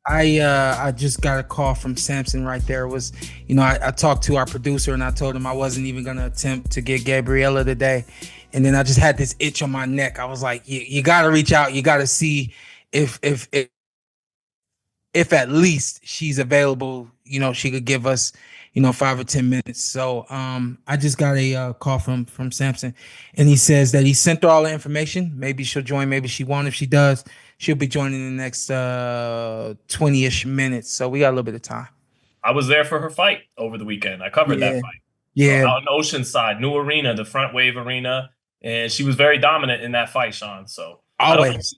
I just got a call from Samson right there. It was, I talked to our producer and I told him I wasn't even gonna attempt to get Gabriela today. And then I just had this itch on my neck. I was like, you gotta reach out. You gotta see if at least she's available, she could give us, 5 or 10 minutes. So I just got a call from Samson, and he says that he sent her all the information. Maybe she'll join, maybe she won't. If she does, she'll be joining in the next 20-ish minutes. So we got a little bit of time. I was there for her fight over the weekend. I covered that fight. Yeah. Out in Oceanside, new arena, the Front Wave Arena, and she was very dominant in that fight, Sean. So always.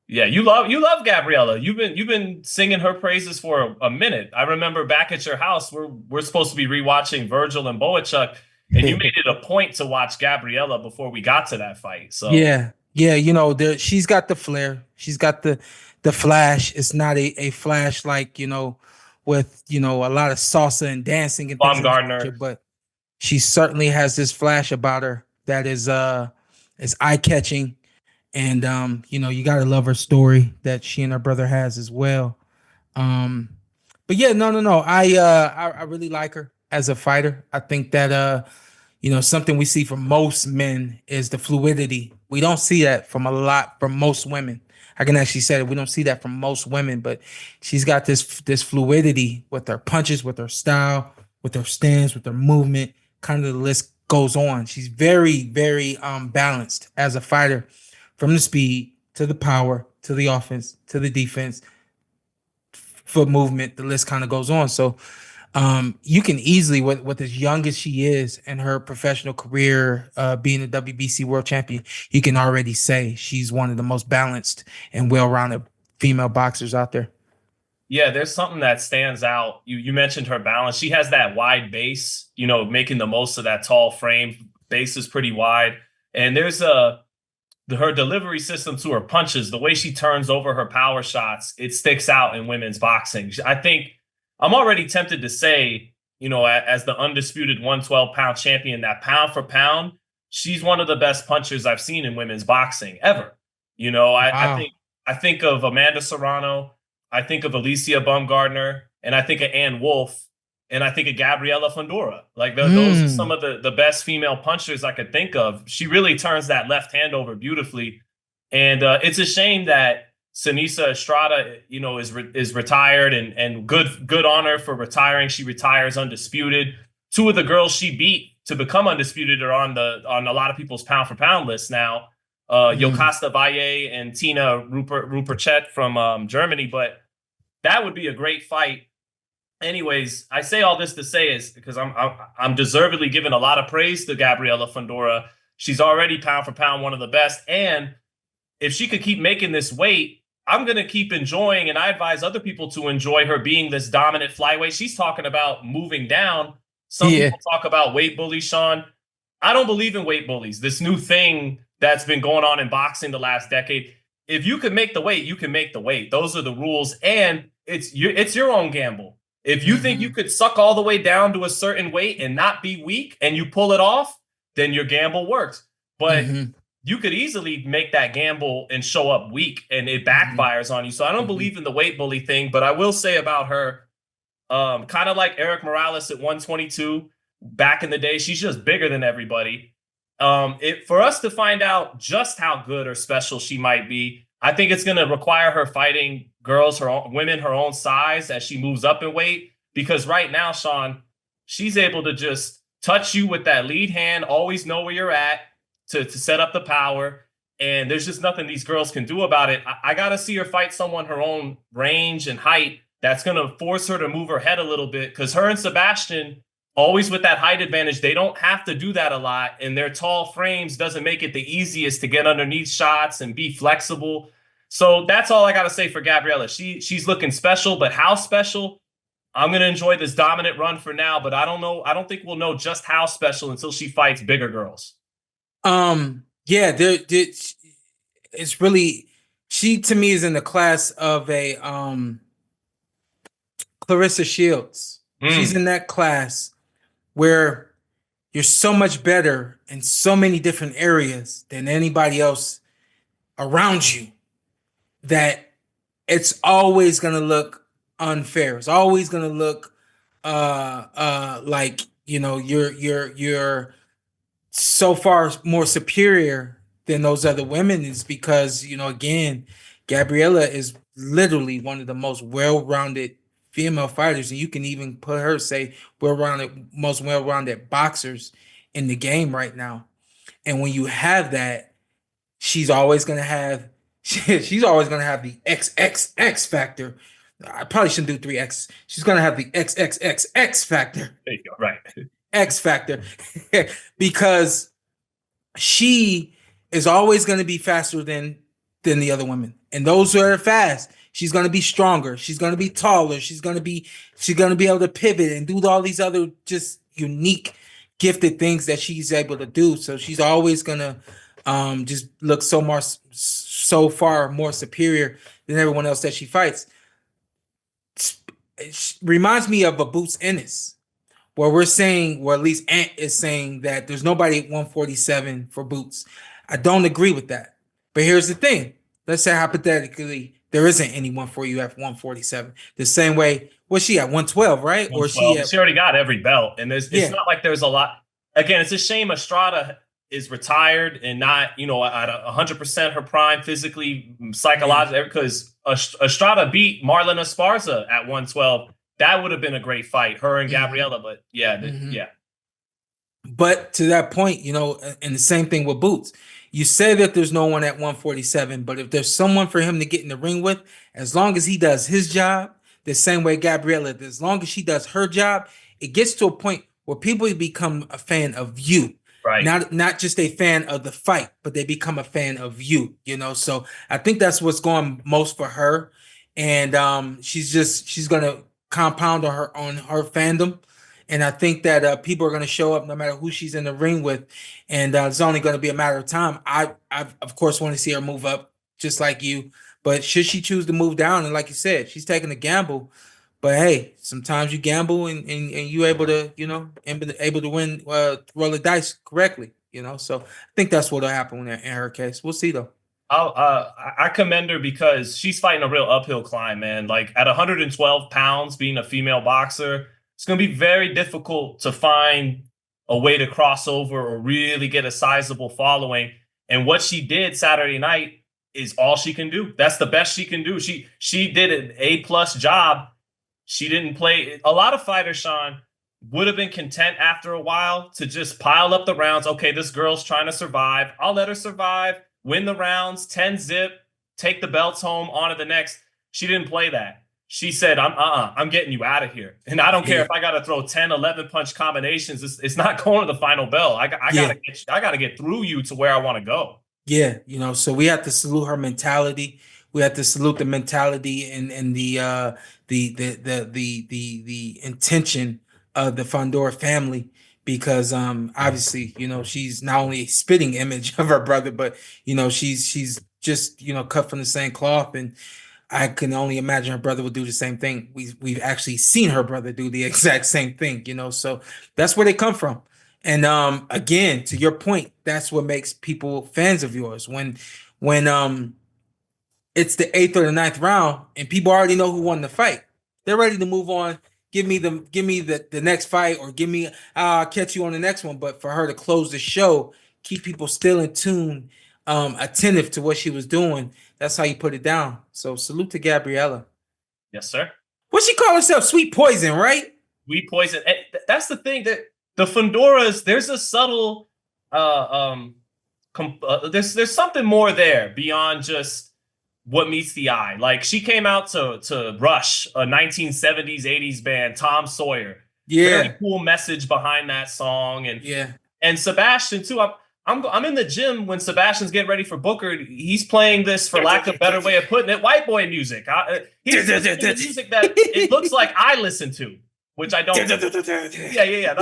Yeah, you love Gabriela. You've been singing her praises for a minute. I remember back at your house, we're supposed to be rewatching Virgil and Boachuk, and you made it a point to watch Gabriela before we got to that fight. So yeah, she's got the flair. She's got the flash. It's not a flash like with a lot of salsa and dancing and things Baumgartner, but she certainly has this flash about her that is eye catching. And you gotta love her story that she and her brother has as well. But yeah, no. I really like her as a fighter. I think that something we see from most men is the fluidity. We don't see that from most women. I can actually say that we don't see that from most women, but she's got this fluidity with her punches, with her style, with her stance, with her movement. Kind of the list goes on. She's very, very balanced as a fighter. From the speed to the power to the offense to the defense, foot movement, the list kind of goes on. So you can easily, with as young as she is in her professional career, being a WBC world champion, you can already say she's one of the most balanced and well-rounded female boxers out there. Yeah, there's something that stands out. You mentioned her balance. She has that wide base, making the most of that tall frame. Base is pretty wide. And there's her delivery system to her punches, the way she turns over her power shots, it sticks out in women's boxing. I think I'm already tempted to say, as the undisputed 112-pound champion, that pound for pound, she's one of the best punchers I've seen in women's boxing ever. Wow. I think of Amanda Serrano, I think of Alicia Baumgartner, and I think of Ann Wolfe, and I think of Gabriela Fundora. Like those are some of the best female punchers I could think of. She really turns that left hand over beautifully. And it's a shame that Seniesa Estrada, is retired, and good honor for retiring. She retires undisputed. Two of the girls she beat to become undisputed are on a lot of people's pound for pound list now. Yokasta Valle and Tina Ruperchet from Germany. But that would be a great fight. Anyways, I say all this to say is because I'm deservedly giving a lot of praise to Gabriela Fundora. She's already pound for pound one of the best. And if she could keep making this weight, I'm going to keep enjoying, and I advise other people to enjoy her being this dominant flyweight. She's talking about moving down. Some people talk about weight bullies, Sean. I don't believe in weight bullies. This new thing that's been going on in boxing the last decade. If you can make the weight, you can make the weight. Those are the rules. And it's your own gamble. If you think you could suck all the way down to a certain weight and not be weak and you pull it off, then your gamble works. But you could easily make that gamble and show up weak and it backfires on you. So I don't believe in the weight bully thing, but I will say about her, kind of like Eric Morales at 122 back in the day, she's just bigger than everybody. For us to find out just how good or special she might be, I think it's going to require her fighting women her own size as she moves up in weight. Because right now, Sean, she's able to just touch you with that lead hand, always know where you're at to set up the power. And there's just nothing these girls can do about it. I got to see her fight someone her own range and height that's going to force her to move her head a little bit. Because her and Sebastian, always with that height advantage, they don't have to do that a lot. And their tall frames doesn't make it the easiest to get underneath shots and be flexible. So that's all I got to say for Gabriela. She's looking special, but how special? I'm going to enjoy this dominant run for now, but I don't know. I don't think we'll know just how special until she fights bigger girls. Yeah, it's really, she to me is in the class of a Clarissa Shields. She's in that class where you're so much better in so many different areas than anybody else around you that it's always gonna look unfair. It's always gonna look like, you know, you're so far more superior than those other women, is because, you know, again, Gabriela is literally one of the most well-rounded female fighters, and you can even put her, say, well-rounded, most well-rounded boxers in the game right now. And when you have that, she's always gonna have she's always gonna have the XXX factor. I probably shouldn't do 3X. She's gonna have the XXXX factor. There you go. Right. X factor. Because she is always going to be faster than the other women. And those who are fast, she's going to be stronger. She's going to be taller. She's going to be able to pivot and do all these other just unique, gifted things that she's able to do. So she's always going to just look so far more superior than everyone else that she fights. It reminds me of a Boots Ennis, where we're saying, or at least Antt is saying, that there's nobody at 147 for Boots. I don't agree with that. But here's the thing. Let's say hypothetically there isn't anyone for you at 147. The same way, what's she at, 112, right? Or she already got every belt. And it's not like there's a lot. Again, it's a shame Estrada is retired and not, you know, at 100% her prime physically, psychologically, because Estrada beat Marlon Esparza at 112. That would have been a great fight, her and Gabriela. But yeah. But to that point, you know, and the same thing with Boots. You say that there's no one at 147, but if there's someone for him to get in the ring with, as long as he does his job, the same way Gabriela, as long as she does her job, it gets to a point where people become a fan of you. Right. Not just a fan of the fight, but they become a fan of you, you know. So I think that's what's going most for her. And she's gonna compound on her fandom. And I think that people are going to show up no matter who she's in the ring with. And it's only going to be a matter of time. I of course, want to see her move up just like you. But should she choose to move down, and like you said, she's taking a gamble. But hey, sometimes you gamble and you're able to, you know, able to win, roll the dice correctly, you know. So I think that's what'll happen in her case. We'll see, though. I commend her because she's fighting a real uphill climb, man. Like at 112 pounds, being a female boxer, it's going to be very difficult to find a way to cross over or really get a sizable following. And what she did Saturday night is all she can do. That's the best she can do. She did an A+ job. She didn't play. A lot of fighters, Sean, would have been content after a while to just pile up the rounds. Okay, this girl's trying to survive. I'll let her survive, win the rounds, 10-zip, take the belts home, on to the next. She didn't play that. She said, I'm getting you out of here. And I don't care if I got to throw 10, 11 punch combinations. It's not going to the final bell. I got to get through you to where I want to go. Yeah, you know, so we have to salute her mentality. We have to salute the mentality and the intention of the Fundora family, because obviously, you know, she's not only a spitting image of her brother, but you know, she's just, you know, cut from the same cloth. And I can only imagine her brother would do the same thing. We've actually seen her brother do the exact same thing, you know. So that's where they come from. And again, to your point, that's what makes people fans of yours. When it's the 8th or the 9th round and people already know who won the fight, they're ready to move on. Give me the next fight, or I'll catch you on the next one. But for her to close the show, keep people still in tune, attentive to what she was doing, that's how you put it down. So salute to Gabriela. Yes, sir. What she call herself? Sweet Poison, right? Sweet Poison. And that's the thing, that the Fundoras, there's a subtle, there's something more there beyond just what meets the eye. Like, she came out to Rush, a 1970s, 80s band, Tom Sawyer. Yeah. Very cool message behind that song. And Sebastian too. I'm in the gym when Sebastian's getting ready for Booker. He's playing this, for lack of a better way of putting it, white boy music. He's the music that it looks like I listen to, which I don't. Yeah.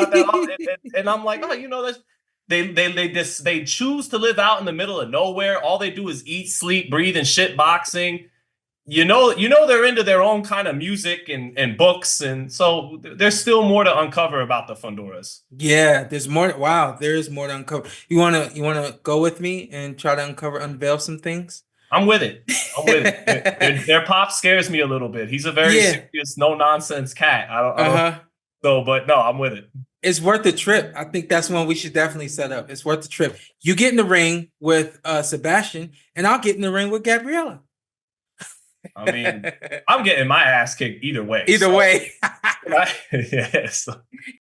And I'm like, oh, you know, that's they choose to live out in the middle of nowhere. All they do is eat, sleep, breathe, and shit boxing. You know they're into their own kind of music and books, and so there's still more to uncover about the Fundoras. Yeah, there's more. Wow, there is more to uncover. You wanna go with me and try to unveil some things? I'm with it. I'm with it. Their pop scares me a little bit. He's a very serious, no nonsense cat. I don't. So, but no, I'm with it. It's worth the trip. I think that's one we should definitely set up. It's worth the trip. You get in the ring with Sebastian, and I'll get in the ring with Gabriela. I mean, I'm getting my ass kicked either way. Either way. Yes.